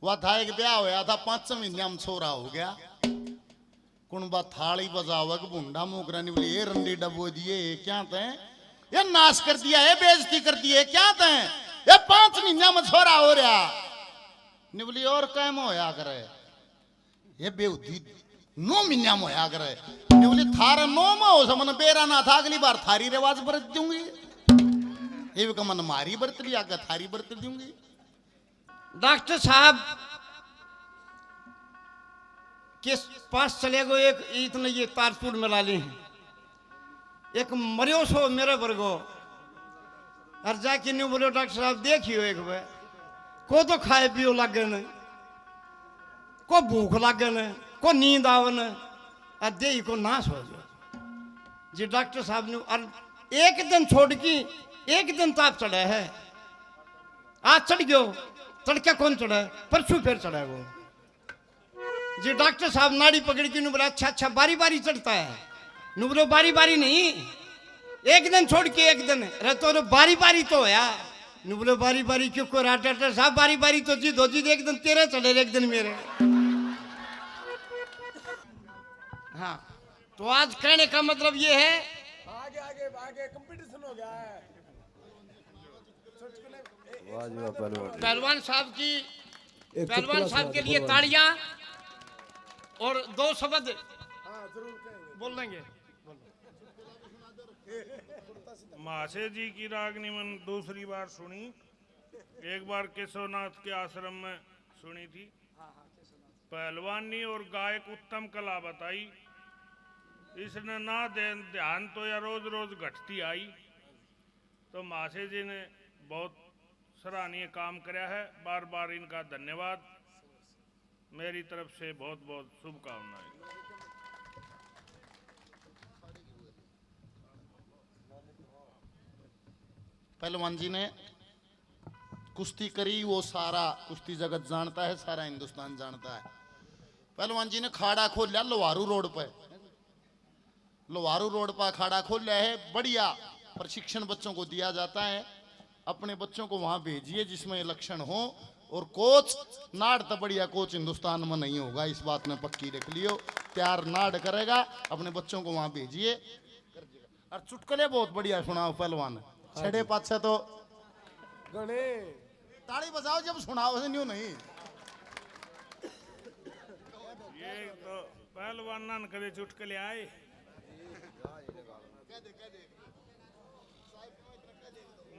वह था एक ब्याह होया था 5 महीने में छोरा हो गया कुणबा थाली बजावक भुंडा मोकरा ने बोली ये रंडी डबो दिए क्या थे ये नाश कर दिया है बेइज्जती कर दी है क्या थे ये 5 महीने में छोरा हो रहा ने बोली और कैम होया करे ये बेउद्धी 9 महीने में होया करे ने बोली थारा 9 में हो समन बेरा ना था अगली बार थारी रिवाज बरत दूंगी ये भी कमन मारी बरत लिया कर थारी बरत दूंगी। डॉक्टर साहब के पास चले गए एक इतने ये तारतूर मिला ली एक मरियो सो मेरे वर्गो और जाके नहीं बोलो डॉक्टर साहब देखियो एक बार को तो खाए पियो लगे न को भूख लगे न को नींद आवे न और दे को नाश हो जाए जी डॉक्टर साहब ने और एक दिन छोड़ की एक दिन ताप चढ़ा है आज चढ़ गयो चढ़ कौन चढ़ा है परसों फिर चढ़ा वो जी डॉक्टर साहब नाड़ी पकड़ के नु बोला अच्छा अच्छा बारी बारी चढ़ता है नु बोलो बारी बारी नहीं एक दिन छोड़ के एक दिन अरे तो बारी बारी तो है नु बोलो बारी बारी क्यों को डॉक्टर साहब बारी बारी तो जी दो जी एक दिन तेरे चढ़े एक दिन मेरे। हाँ तो आज कहने का मतलब ये है आगे आगे आगे कंपटीशन हो गया है पहलवान साहब के लिए तालियां और 2 शब्द बोल देंगे। मासे जी की रागनी मैंने दूसरी बार सुनी एक बार केशवनाथ के आश्रम में सुनी थी पहलवानी और गायक उत्तम कला बताई इसने ना ध्यान तो या रोज रोज घटती आई तो मासे जी ने बहुत सराहनीय काम कराया है बार बार इनका धन्यवाद मेरी तरफ से बहुत बहुत शुभकामनाएं। पहलवान जी ने कुश्ती करी वो सारा कुश्ती जगत जानता है सारा हिंदुस्तान जानता है। पहलवान जी ने खाड़ा खोल लिया लोहारू रोड पर अखाड़ा खोल लिया है बढ़िया प्रशिक्षण बच्चों को दिया जाता है अपने बच्चों को वहां भेजिए जिसमें लक्षण हो और कोच नाड़ तो बढ़िया कोच हिंदुस्तान में नहीं होगा इस बात में पक्की रख लियो तैयार नाड़ करेगा अपने बच्चों को वहां भेजिए और चुटकुले बहुत बढ़िया सुनाओ पहलवान छड़े पाछे तो गणे ताली बजाओ जब सुनाओ न्यू नहीं ये तो पहलवान कदे चुटकले आए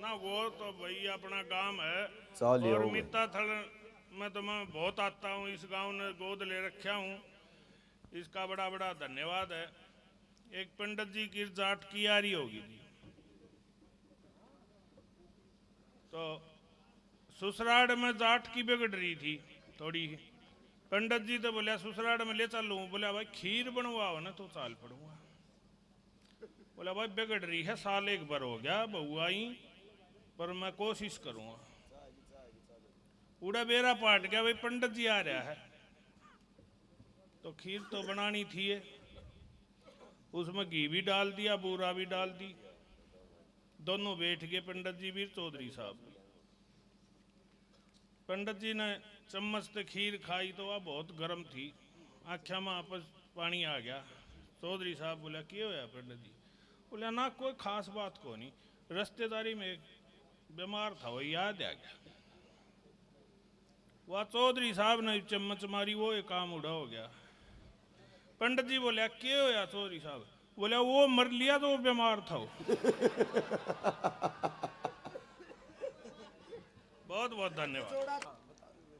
ना वो तो भाई अपना गांव है और मिता थल में तो मैं बहुत आता हूँ इस गांव ने गोद ले रखा हूँ इसका बड़ा बड़ा धन्यवाद है। एक पंडित जी की जाट की यारी होगी थी तो ससुराल में जाट की बिगड़ रही थी थोड़ी पंडित जी तो बोला ससुराल में ले चलूँ बोला भाई खीर बनवाओ ना तो चाल पड़ूंगा बोला भाई बिगड़ रही है साल एक बार हो गया बहू आई पर मैं कोशिश करूंगा पूरा बेरा पाट गया भाई पंडित जी आ रहा है तो खीर तो बनानी थी है उसमें घी भी डाल दिया बूरा भी डाल दी दोनों बैठ गए पंडित जी भी चौधरी साहब भी पंडित जी ने चम्मच से खीर खाई तो वह बहुत गर्म थी आख्या में आपस पानी आ गया चौधरी साहब बोला क्यों होया पंडित जी बोला ना कोई खास बात को नहीं रिश्तेदारी में एक बीमार था वो याद आ गया वह चौधरी साहब ने चम्मच मारी वो एक काम उड़ा हो गया पंडित जी बोले क्यों होया चौधरी साहब बोले वो मर लिया तो वो बीमार था वो बहुत बहुत धन्यवाद।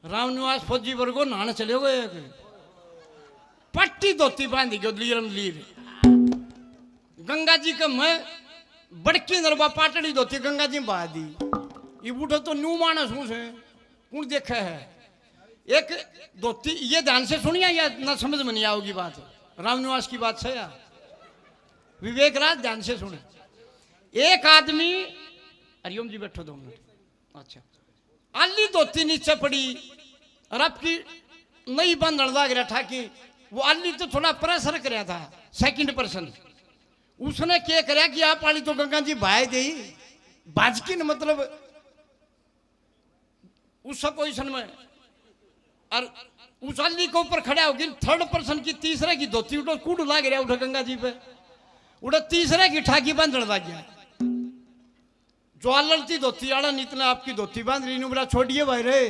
रामनिवास फौजी वर्गो नहाने चले गए पट्टी धोती बांधी गयो लीर गंगा जी का मैं बड़की नरबा पाटड़ी धोती गंगा जी बहा दी ये बूढ़ो तो न्यू मानस हूं से कौन देखा है एक धोती ये ध्यान से सुनिया या ना समझ में नहीं आओगी बात रामनिवास की बात है या विवेक राज ध्यान से सुने एक आदमी हरिओम जी बैठो 2 मिनट अच्छा आली धोती नीचे पड़ी और आपकी नई बंधन लाग रहा था कि वो आली तो थोड़ा प्रेशर कर रहा था सेकंड पर्सन उसने क्या कराया कि आप वाली तो गंगा जी भाई दे बाजकी न मतलब उस पोजिशन में और उचाली के ऊपर खड़ा होगी थर्ड पर्सन की तीसरे की धोती उठो कूड़ लाग रहा उठा गंगा जी पे उड़ा तीसरे की ठाकी बांधने लग गया ज्वालर की धोती आड़ा इतना आपकी धोती बांध रही बोला छोड़िए भाई रे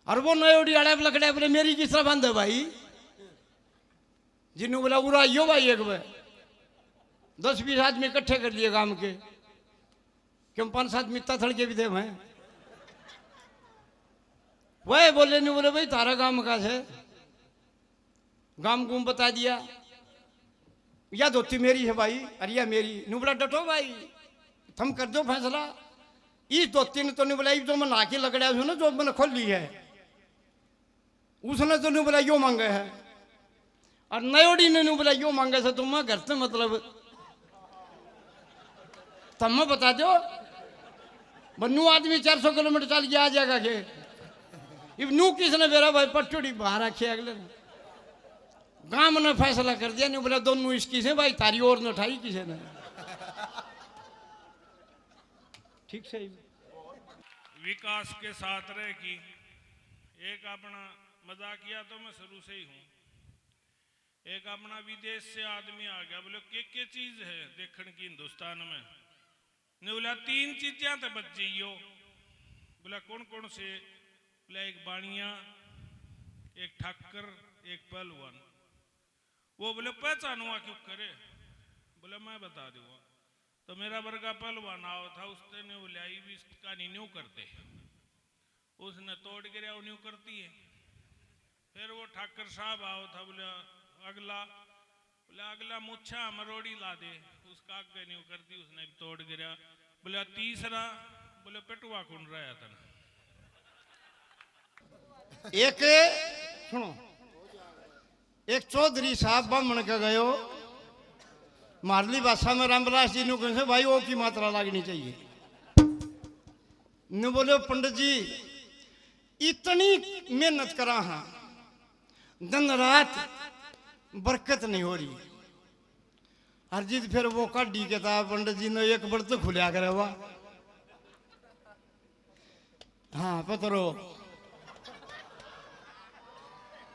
और वो नयोड़ी आड़ा लकड़ा बोले मेरी किस तरह बांधे भाई जिन्हों बोला उड़ा यो भाई एक बार 10-20 आदमी इकट्ठे कर लिए गांव के क्यों 5-7 मित्ता थड़के भी थे मैं वह बोले नहीं बोले भाई तारा गांव का है गांव गुम बता दिया या धोती मेरी है भाई अरे या मेरी नहीं बोला डटो भाई तुम कर दो फैसला इस धोती ने तो नहीं बोला जो मैं नाके लगड़ा ना जो मैंने खोल ली है उसने तो नहीं बोला यो मांगे है और नयोड़ी ने नहीं बोला यो मांगे से तुम घर से मतलब तुम बता दो बन्नू आदमी 400 किलोमीटर चल गया आ जाएगा के इब नू किसने मेरा भाई पटोड़ी बाहर रखे अगले गांव ने फैसला कर दिया नहीं बोला दोनों इसकी से भाई तारी और न उठाई किसी ने ठीक से विकास के साथ रह की एक अपना मजाक किया तो मैं शुरू से ही हूँ एक अपना विदेश से आदमी आ गया बोले के चीज है देखने की हिंदुस्तान में ने बोला 3 चीजें तो बच जाइयो बोला कौन कौन से बोला एक बाणिया एक ठाकर एक पहलवान वो बोले पहचानुआ क्यों करे बोले मैं बता दूंगा तो मेरा वर्गा पहलवान आओ था उसने बोले आई भी इसका न्यू करते उसने तोड़ गिरा वो न्यू करती है फिर वो ठाकर साहब आओ था बोले अगला मुच्छा मरोड़ी ला दे उसका आगे न्यू करती उसने भी तोड़ गिरा बोले तीसरा बोले पेटुआ कौन रहा था एक सुनो एक चौधरी साहब ब्राह्मण का गयो मारली भाषा में रामदास जी ने कहे भाई वो की मात्रा लागनी चाहिए न बोले पंडित जी इतनी मेहनत करा हाँ दिन रात बरकत नहीं हो रही हरजीत फिर वो काटी के था पंडित जी ने एक बर्त खुलिया करे हुआ हाँ पतरो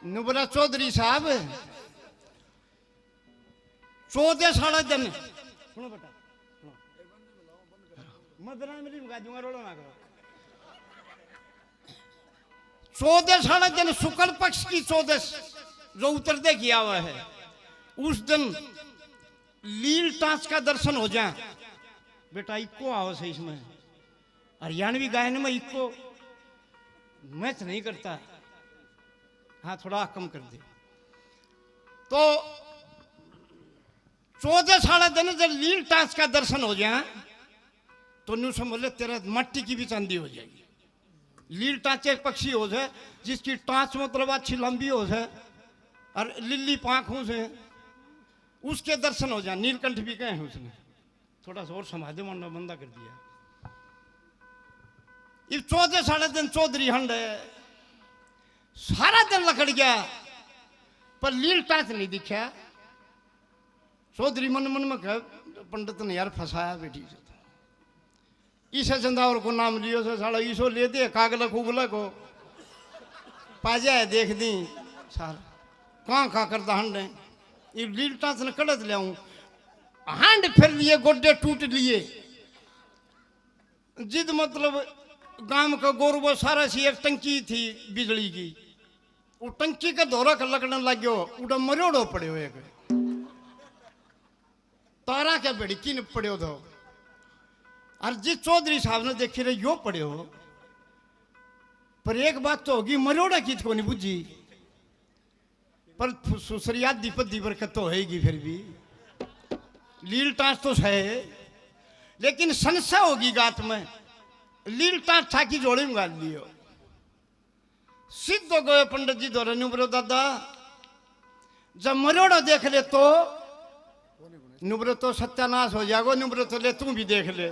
न बोला चौधरी साहब 14 साढ़े दिन सुनो बेटा मदरा मेरी मंगा दूंगा रोड़ो ना करो 14 साढ़े दिन शुक्ल पक्ष की 14 जो उतरते किया हुआ है उस दिन लील टांच का दर्शन हो जाए बेटा इक्को आओ से इसमें हरियाणवी गायन में इक्को मैच नहीं करता हाँ थोड़ा कम कर दे तो 14 साढ़े दिन जब लील टांच का दर्शन हो जाए तो न्यू समझ ले तेरा मट्टी की भी चांदी हो जाएगी लील टांच एक पक्षी हो जाए जिसकी टांच मतलब अच्छी लंबी हो जाए और लिल्ली पांखों से उसके दर्शन हो जाए नीलकंठ भी कहे हैं उसने थोड़ा सा और समाधि मंडा बंदा कर दिया इस 14 साढ़े दिन चौधरी हंड है सारा दिन लकड़ गया पर लील टांच नहीं दिखा चौधरी मन मन में कह पंडित ने यार फंसाया बेटी से ईसे चंदावर को नाम लियो से साला ईसो ले दे कागल कुगल को पाजा है देख दी सारा कहाँ खा करता हंड है ये लील टांच ने कड़त ले आऊं हंड फिर लिए गोड्डे टूट लिए जिद मतलब गांव का गोरबो सारा सी एक टंकी थी बिजली की वो टंकी का दौरा कर लगने लग गयो उड़ा मरोड़ो पड़े हुए तारा क्या बेड़ी किन पड़े दो और जिस चौधरी साहब ने देखे रहे यो पड़े हो पर एक बात तो होगी मरोड़ा की को नहीं बुझी पर सुसरिया दीपक बरकत तो होगी फिर भी लील टांच तो है लेकिन संशय होगी गात में लील टांच था की जोड़ी में गाल लियो सिद्ध हो गए पंडित जी दौरे नुबरो दादा जब मरोड़ा देख ले तो नुबरो तो सत्यानाश हो जाएगा नुबरो तो ले तू भी देख ले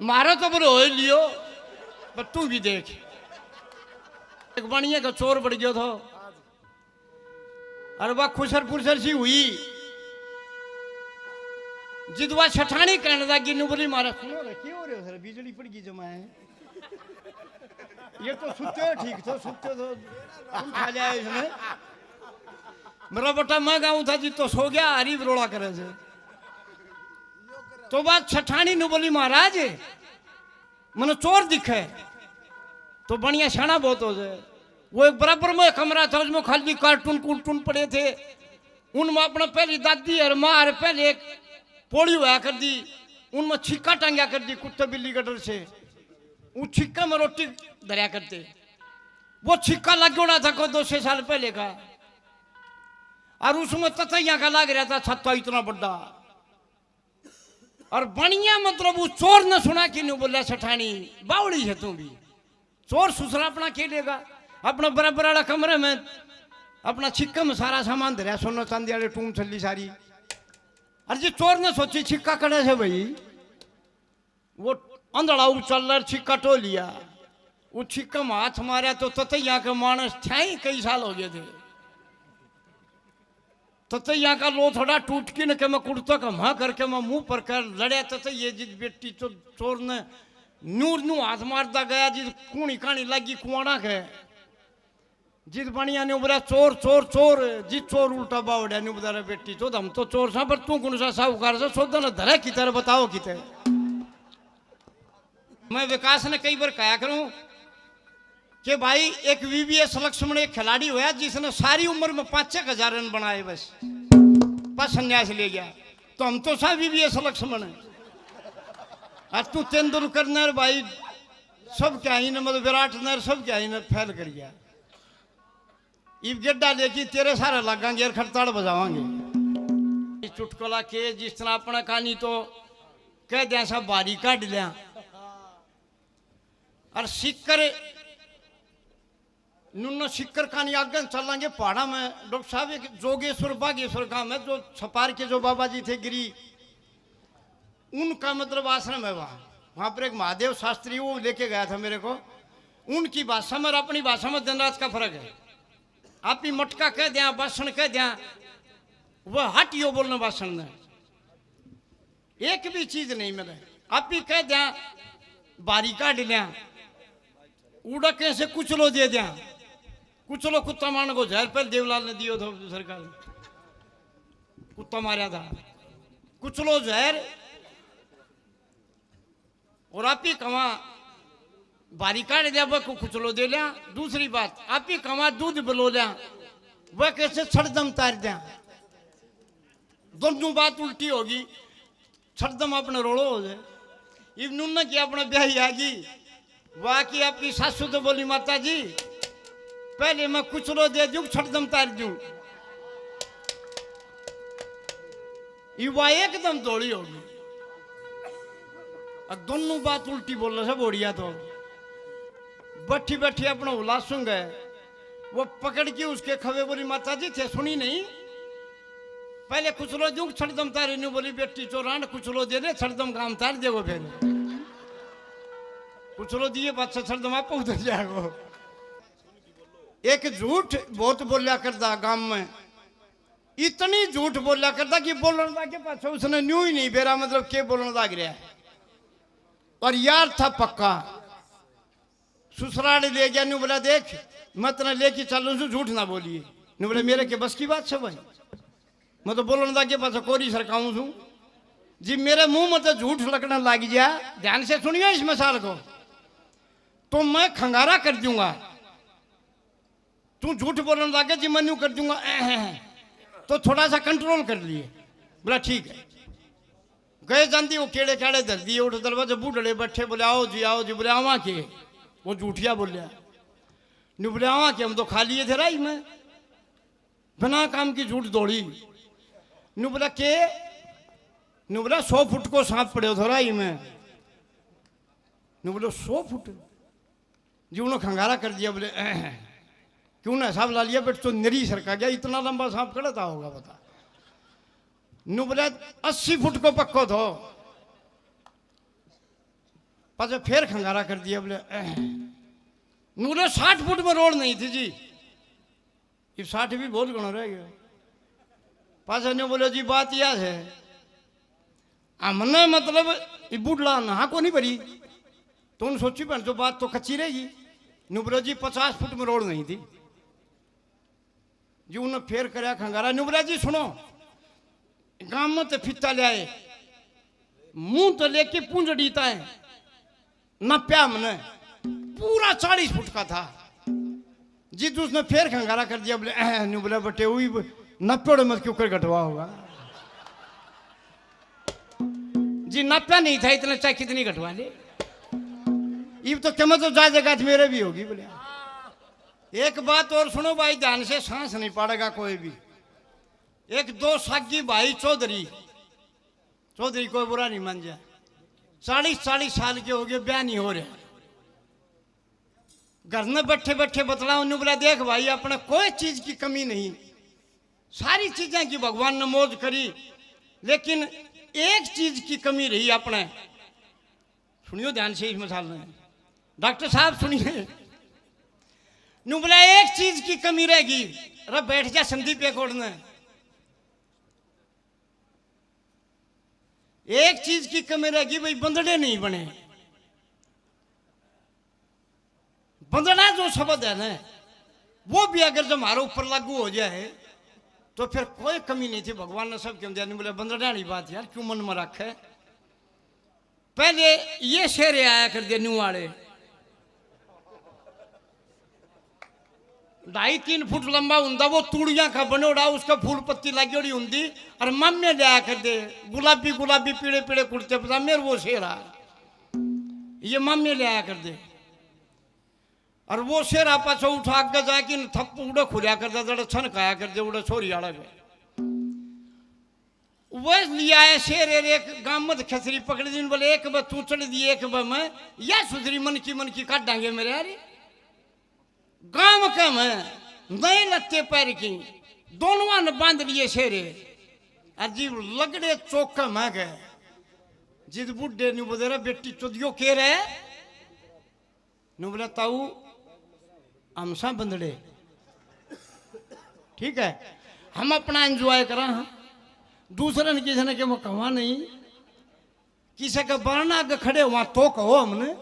मारो तो बरो हो लियो पर तू भी देख एक बढ़िया का चोर बढ़ गया था अरे वह खुसर फुसर सी हुई जिदवा छठानी कहने लगी नु बोली मारा सुनो रे क्यों हो रहे हो सर बिजली पड़ गई जमा है ये तो सुते हो ठीक तो सुते तो हम खा जाए इसमें मेरा बेटा मैं गाऊं था जी तो सो गया हरी रोड़ा करे से तो बात छठानी नु बोली महाराज मने चोर दिखे तो बढ़िया शाना बहुत हो जाए वो एक बराबर में कमरा था उसमें खाली कार्टून कुर्टून पड़े थे उनमें अपना पहली दादी और माँ और पहले एक पोड़ी हुआ कर दी उनमें छिक्का टांग्या कर दी कुत्ते बिल्ली का डर से उस छिक्का में रोटी धरिया करते वो छिक्का लग गया था को 200 साल पहले का और उसमें ततैया का लग रहा था छत्ता इतना बड़ा और बढ़िया मतलब उस चोर ने सुना कि नहीं बोला सेठानी बावड़ी है तू भी चोर सुसरा अपना खेलेगा अपना बराबर वाला कमरे में अपना छिक्का में सारा सामान धरा सोना चांदी वाले टूम छल्ली सारी और जी चोर ने सोची छिक्का कड़े से भाई वो अंधड़ा उचल रहा छिक्का टो लिया वो छिक्का में हाथ मारा तो ततैया के मानस थे ही कई साल हो गए थे ततैया का लो थोड़ा टूट के न के मैं कुर्ता का माँ करके मैं मुंह पर कर लड़े ततैया जिस बेटी तो चोर ने नूर नू हाथ मारता गया जिस कूणी काणी लगी कुआड़ा के जिस बनिया ने बोला चोर चोर चोर जी चोर उल्टा बावड़ा ने बता बेटी तो हम तो चोर सा पर तू कौन सा साहूकार से सोदा ना धरे की तरह बताओ कि मैं विकास ने कई बार कहा करूं कि भाई एक वीवीएस लक्ष्मण एक खिलाड़ी हुआ जिसने सारी उम्र में 5-6 हजार रन बनाए बस संन्यास ले गया तो हम तो सा वीवीएस लक्ष्मण है और तू तेंदुलकर ने भाई सब क्या ही मतलब विराट ने सब क्या ही फैल कर गया इब गड्ढा लेके तेरे सारे लगांगे और खड़ताड़ बजावांगे चुटकुला के जिस तरह अपना कहानी तो कह दिया सब बारी काट लिया और सिक्कर नुन्नो सिक्कर कहानी आगे चलेंगे पहाड़ा में डॉक्टर साहब एक जोगेश्वर बागेश्वर गांव में जो छपार के जो बाबा जी थे गिरी उनका मतलब आश्रम है वहाँ पर एक महादेव शास्त्री वो लेके गया था मेरे को उनकी भाषा में और अपनी भाषा में दिन रात का फर्क है आप ही मटका कह दिया भाषण कह दिया वह हटियो बोलना भाषण में एक भी चीज नहीं मिले आप ही कह दिया बारी काट लिया उड़ा कैसे कुछ लो दे दिया कुछ लो कुत्ता मारने को जहर पहले देवलाल ने दियो था सरकार कुत्ता मारा था कुछ लो जहर और आप ही कमा बारी काट दिया वह को कुछ लो दे लिया दूसरी बात आप ही कमा दूध बलो लिया वह कैसे छड़दम तार दिया दोनों बात उल्टी होगी छड़दम अपने रोड़ो हो जाए इवन ने किया अपना ब्याह आगी वाह की आपकी सासू तो बोली माता जी पहले मैं कुछ लो दे दूं छड़दम तार दूं ये एकदम दौड़ी होगी और दोनों बात उल्टी बोल रहे सब ओढ़िया तो बैठी बैठी अपना उल्लासुं गए वो पकड़ के उसके खबे बोली माता जी थे सुनी नहीं पहले कुछ लो दूं छड़दम तार नु बोली बेटी चोरान कुछ लो दे दे छड़दम काम तार देगो फिर कुछ लो दिए बात छड़दम आप उधर जाएगो एक झूठ बहुत बोलिया करता गांव में इतनी झूठ बोलिया करता कि बोलने लगे पास उसने न्यू ही नहीं बेरा मतलब के बोलने लग रहा है और यार था पक्का ससुराल ले गया न्यू बोला देख मैं तेना लेके चलूँ सु झूठ ना बोलिए न्यू बोला मेरे के बस की बात सब भाई मैं तो बोलने लगे पास कोरी सरकाऊँ छू जी मेरे मुंह में तो झूठ लगने लग गया ध्यान से सुनिए इस मिसाल को तो मैं खंगारा कर दूंगा तू झूठ बोलने लगे जी मैं न्यू कर दूंगा तो थोड़ा सा कंट्रोल कर लिए बोला ठीक है गए जानती वो केड़े केड़े धर दिए उठ दरवाजे बूढ़े बैठे बोले आओ जी बोले आवा के वो झूठिया बोलिया नहीं बोले आवा के हम तो खा लिए थे राई में बिना काम की झूठ दौड़ी नु बोला के नु बोला 100 फुट को सांप पड़े हो राई में नु बोले 100 फुट जी उन्होंने खंगारा कर दिया बोले क्यों ना साहब ला लिया बेट तो निरी सरका गया इतना लंबा सांप कड़ता होगा बता नु बोला 80 फुट को पक्को थो पास फिर खंगारा कर दिया बोले नु बोले 60 फुट में रोड नहीं थी जी ये 60 भी बहुत गुना रह गया पास ने बोले जी बात यह है हमने मतलब ये बुढ़ला नहा को नहीं भरी तो उन सोची बन जो बात तो कच्ची रहेगी। नुबरा जी 50 फुट में रोड नहीं थी जी, उन्हें फेर कराया खंगारा। नुबरा जी सुनो, गांव में तो फित्ता ले आए, मुंह तो लेके पूंजड़ीता है न प्या मने पूरा 40 फुट का था जी। तो उसने फेर खंगारा कर दिया, बोले न्यू बोले बटे हुई नप्पे मत क्यों कर घटवा होगा जी। नप्पा नहीं था इतना, चाहे कितनी घटवा ले, ये तो कम तो जा जगह मेरे भी होगी। बोले एक बात और सुनो भाई, ध्यान से, सांस नहीं पड़ेगा कोई भी। एक 2 सागी भाई चौधरी कोई बुरा नहीं मान जाए, 40 साल के हो गए, ब्याह नहीं हो रहा। घर में बैठे बैठे बतलाओ, उन्होंने बोला देख भाई अपने कोई चीज की कमी नहीं, सारी चीजें की भगवान ने मौज करी, लेकिन एक चीज की कमी रही अपने। सुनियो ध्यान से इस मिसाल में, डॉक्टर साहब सुनिए। नु बोला एक चीज की कमी रहेगी, अरे बैठ जा संदीप एक ओढ़ने, एक चीज की कमी रहेगी भाई, बंदड़े नहीं बने। बंदना जो शब्द है ना, वो भी अगर जब हमारे ऊपर लागू हो जाए तो फिर कोई कमी नहीं थी। भगवान ने सब क्यों दिया, नहीं बोले बंदड़ा वाली बात यार क्यों मन में रखे। पहले ये शेर आया कर दिया न्यू वाले, 2.5-3 फुट लंबा हुंदा, वो तूड़ियां का बनोड़ा, उसका फूल पत्ती लगी हुंदी, और मम्मी लिया कर दे गुलाबी गुलाबी पीड़े पीड़े कुर्ते पजामे, वो शेरा ये मम्मी लिया कर दे। और वो शेर आपा से उठा आगे जाके थप उड़े खुलिया कर दे, जड़ा छन खाया कर दे, उड़े छोरी आड़ा गए। वो लिया है शेर, एक गांव में खसरी पकड़ दी, बोले एक बार तू चढ़ दी, एक बार मैं, या सुधरी मन की काटांगे मेरे यार। गांव का मैं नए लत्ते पैर की दोनों ने बांध लिए शेरे, अजीब लगड़े चौका मैं गए। जिद बुढ़े नु बोले रे बेटी चुदियो के रहे, नु बोला ताऊ हमसा बंदड़े, ठीक है हम अपना एंजॉय करा, हाँ दूसरे ने किसी ने के वो कहा नहीं, किसी का बरना आगे खड़े वहां तो कहो हमने,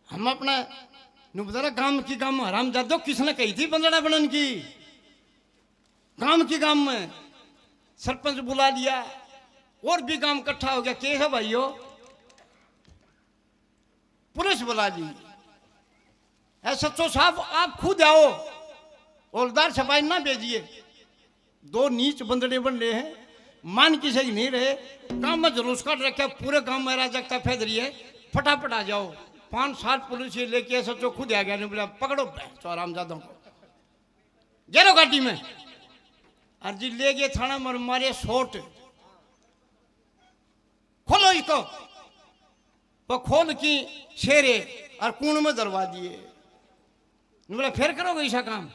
हम अपना नुबदरा गांव की गांव हराम जादो किसने कही थी बंदड़ा बनन की, गांव की गांव में सरपंच बुला लिया और भी गांव इकट्ठा हो गया, के है भाइयों, पुलिस बुला ली, सच्चो साहब आप खुद आओ, हौलदार छपाई ना भेजिए। 2 नीच बंदड़े बन रहे हैं, मान की सही नहीं रहे, गांव में जुलूस काट रखे, पूरे गांव में अराजकता फैल रही है, फटाफट आ जाओ। 5-7 पुलिस लेके सच्चो खुद आ गया, नहीं बोला पकड़ो आराम जादों को, गेरो गाड़ी में, अर्जी ले गए थाना में, मारे शोट, खोलो इसको, वो खोल की शेरे और कूण में दरवा दिए। बोला फिर करोगे ऐसा काम,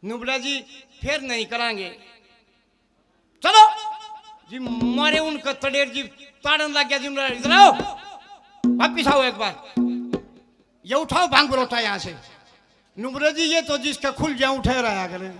नुबला जी फिर नहीं करांगे, चलो जी। मारे उनका तड़ेर जी ताड़न लग गया जी, इधर आओ वापिस आओ, एक बार ये उठाओ भांग बरोटा यहाँ से। नुबरा जी ये तो जिसका खुल जाए उठे रहा करें।